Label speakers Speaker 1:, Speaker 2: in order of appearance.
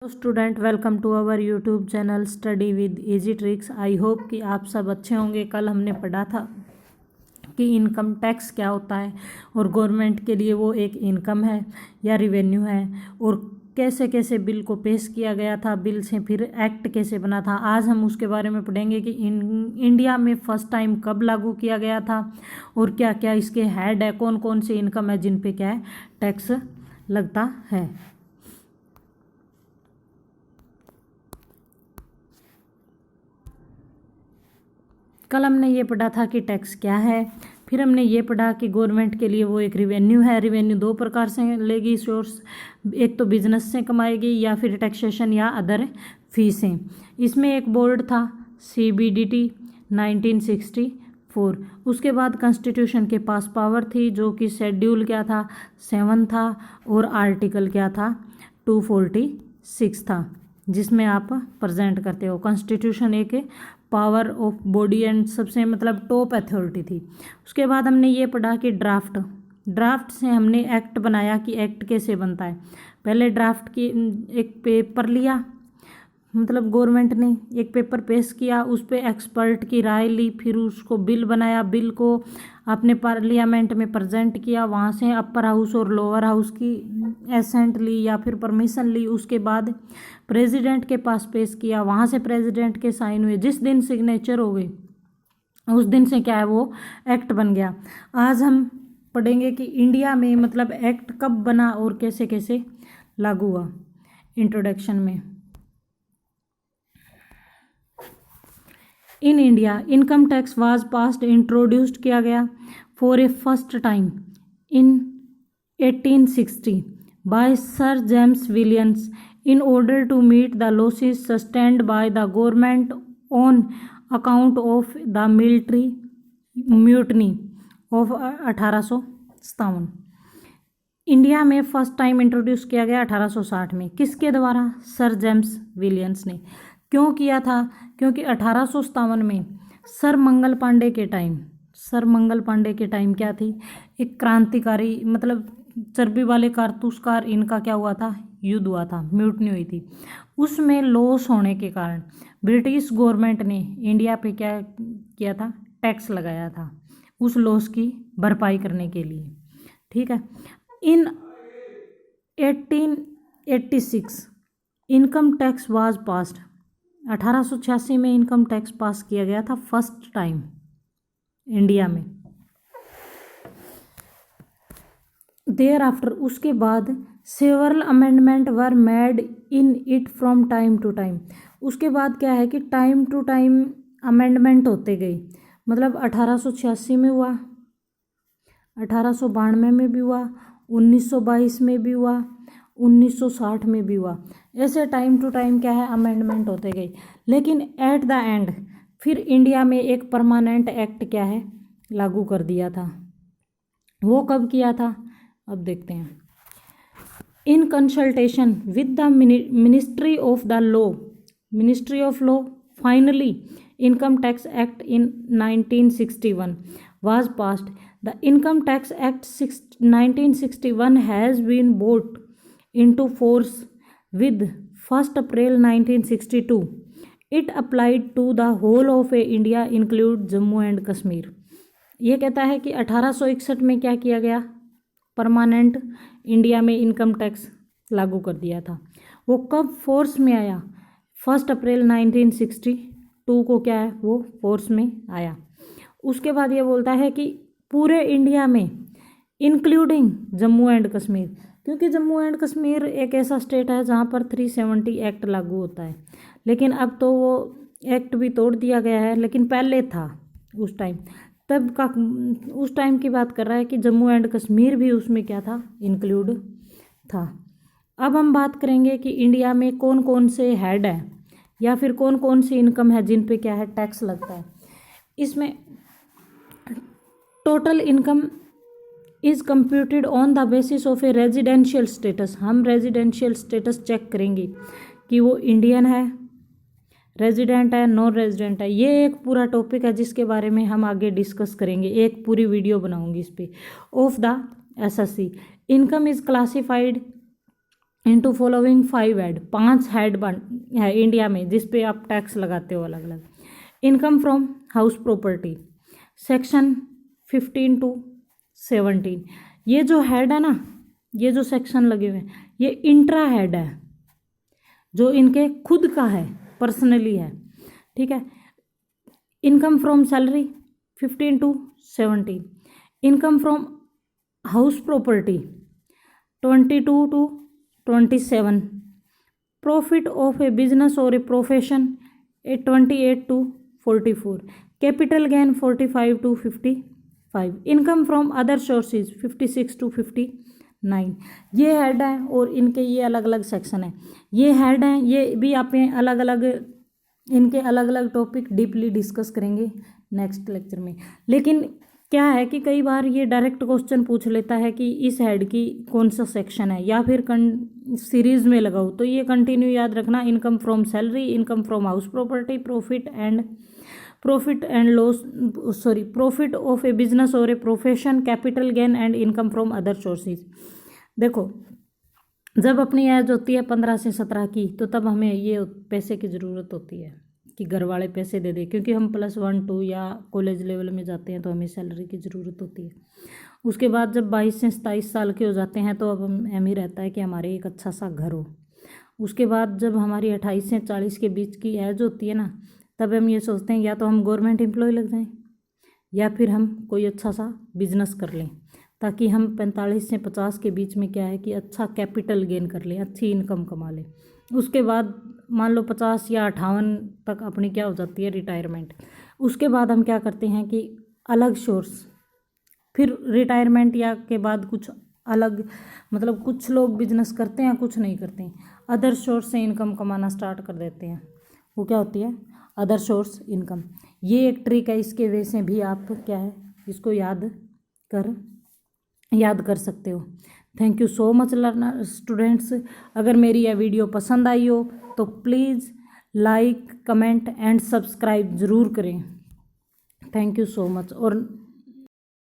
Speaker 1: Student, welcome to our YouTube channel study with easy tricks. I hope कि आप सब अच्छे होंगे। कल हमने पढ़ा था कि इनकम टैक्स क्या होता है और गवर्नमेंट के लिए वो एक इनकम है या रिवेन्यू है, और कैसे कैसे बिल को पेश किया गया था, बिल से फिर एक्ट कैसे बना था। आज हम उसके बारे में पढ़ेंगे कि इंडिया में फर्स्ट टाइम कब लागू किया गया था और क्या क्या इसके हेड है, कौन कौन सी इनकम है जिन पे क्या है टैक्स लगता है। कल हमने ये पढ़ा था कि टैक्स क्या है, फिर हमने ये पढ़ा कि गवर्नमेंट के लिए वो एक रिवेन्यू है। रिवेन्यू दो प्रकार से लेगी सोर्स, एक तो बिजनेस से कमाएगी या फिर टैक्सेशन या अदर फीसें। इसमें एक बोर्ड था CBDT 1964। उसके बाद कॉन्स्टिट्यूशन के पास पावर थी जो कि शेड्यूल क्या था 7 था और आर्टिकल क्या था 246 था, जिसमें आप प्रेजेंट करते हो। कॉन्स्टिट्यूशन एक पावर ऑफ बॉडी एंड सबसे मतलब टॉप अथॉरिटी थी। उसके बाद हमने ये पढ़ा कि ड्राफ्ट से हमने एक्ट बनाया कि एक्ट कैसे बनता है। पहले ड्राफ्ट की एक पेपर लिया, मतलब गवर्नमेंट ने एक पेपर पेश किया, उस पर एक्सपर्ट की राय ली, फिर उसको बिल बनाया, बिल को आपने पार्लियामेंट में प्रेजेंट किया, वहाँ से अपर हाउस और लोअर हाउस की एसेंट ली या फिर परमिशन ली, उसके बाद प्रेसिडेंट के पास पेश किया, वहाँ से प्रेसिडेंट के साइन हुए। जिस दिन सिग्नेचर हो गई उस दिन से क्या है वो एक्ट बन गया। आज हम पढ़ेंगे कि इंडिया में मतलब एक्ट कब बना और कैसे कैसे लागू हुआ। इंट्रोडक्शन में, in India income tax was passed introduced किया गया for a first time in 1860 by sir James Williams in order to meet the losses sustained by the government on account of the military mutiny of 1857। India में first time introduce किया गया 1860 में। किसके द्वारा? Sir James Williams ने। क्यों किया था? क्योंकि 1857 में सर मंगल पांडे के टाइम क्या थी, एक क्रांतिकारी मतलब चर्बी वाले कारतूसकार, इनका क्या हुआ था, युद्ध हुआ था, म्यूटनी हुई थी। उसमें लॉस होने के कारण ब्रिटिश गवर्नमेंट ने इंडिया पे क्या किया था, टैक्स लगाया था उस लॉस की भरपाई करने के लिए। ठीक है। In 1886 income tax was passed, 1886 में इनकम टैक्स पास किया गया था फर्स्ट टाइम इंडिया में। देयर आफ्टर, उसके बाद several amendment were made in it from time to time. उसके बाद क्या है कि टाइम टू टाइम अमेंडमेंट होते गए, मतलब 1886 में हुआ, 1892 में भी हुआ, 1922 में भी हुआ, 1960 में भी हुआ। ऐसे टाइम टू टाइम क्या है अमेंडमेंट होते गए। लेकिन एट द एंड फिर इंडिया में एक परमानेंट एक्ट क्या है लागू कर दिया था। वो कब किया था अब देखते हैं। In consultation with the ministry of law finally income tax act in 1961 was passed. The Income Tax Act 1961 has been brought into force with 1st April 1962. It applied to the whole of India include Jammu and Kashmir. ये कहता है कि 1861 में क्या किया गया, permanent India में income tax लागू कर दिया था। वो कब फोर्स में आया? 1 अप्रैल 1962 को क्या है वो फोर्स में आया। उसके बाद ये बोलता है कि पूरे इंडिया में इंक्लूडिंग जम्मू एंड कश्मीर, क्योंकि जम्मू एंड कश्मीर एक ऐसा स्टेट है जहाँ पर 370 एक्ट लागू होता है। लेकिन अब तो वो एक्ट भी तोड़ दिया गया है, लेकिन पहले था उस टाइम, तब का उस टाइम की बात कर रहा है कि जम्मू एंड कश्मीर भी उसमें क्या था, इंक्लूड था। अब हम बात करेंगे कि इंडिया में कौन कौन से हेड है या फिर कौन कौन सी इनकम है जिन पे क्या है टैक्स लगता है। इसमें total income is computed on the basis of A residential status. हम रेजिडेंशियल स्टेटस चेक करेंगे कि वो इंडियन है, रेजिडेंट है, नॉन रेजिडेंट है। ये एक पूरा टॉपिक है जिसके बारे में हम आगे डिस्कस करेंगे, एक पूरी वीडियो बनाऊंगी इस पे। Of the SSC income is classified into following 5 head, 5 head बन है इंडिया में जिस पे आप टैक्स लगाते हो अलग अलग। Income from house property, section 15 to 17। ये जो हेड है ना, ये जो सेक्शन लगे हुए हैं, ये इंट्रा हेड है, जो इनके खुद का है, पर्सनली है, ठीक है। Income from salary 15 to 17। Income from house property 22 to 27। Profit of a business और a profession 28 to 44। Capital gain 45 to 55। Income from other sources 56 to 59। ये हेड है और इनके ये अलग अलग सेक्शन है। ये हेड हैं, ये भी आप अलग अलग, इनके अलग अलग टॉपिक डीपली डिस्कस करेंगे नेक्स्ट लेक्चर में। लेकिन क्या है कि कई बार ये डायरेक्ट क्वेश्चन पूछ लेता है कि इस हेड की कौन सा सेक्शन है, या फिर सीरीज में लगाओ, तो ये कंटिन्यू याद रखना। Income from salary, income from house property, profit and loss, profit of a business और a profession, capital gain and income from other sources. देखो, जब अपनी एज होती है 15 से 17 की, तो तब हमें ये पैसे की ज़रूरत होती है कि घर वाले पैसे दे दे, क्योंकि हम +1 2 या कॉलेज लेवल में जाते हैं तो हमें सैलरी की ज़रूरत होती है। उसके बाद जब 22 से 27 साल के हो जाते हैं तो अब हम ही रहता है कि हमारे एक अच्छा सा घर हो। उसके बाद जब हमारी 28 से 40 के बीच की एज होती है ना, तब हम ये सोचते हैं या तो हम गवर्नमेंट एम्प्लॉय लग जाएं, या फिर हम कोई अच्छा सा बिजनेस कर लें, ताकि हम 45 से 50 के बीच में क्या है कि अच्छा कैपिटल गेन कर लें, अच्छी इनकम कमा लें। उसके बाद मान लो 50 या 58 तक अपनी क्या हो जाती है, रिटायरमेंट। उसके बाद हम क्या करते हैं कि अलग सोर्स, फिर रिटायरमेंट या के बाद कुछ अलग, मतलब कुछ लोग बिजनेस करते हैं, कुछ नहीं करते हैं, अदर सोर्स से इनकम कमाना स्टार्ट कर देते हैं। वो क्या होती है, अदर सोर्स इनकम। ये एक ट्रिक है, इसके वजह से भी आप क्या है इसको याद कर सकते हो। Thank you so much learner students. अगर मेरी यह वीडियो पसंद आई हो तो please like, comment and subscribe ज़रूर करें। Thank you so much. और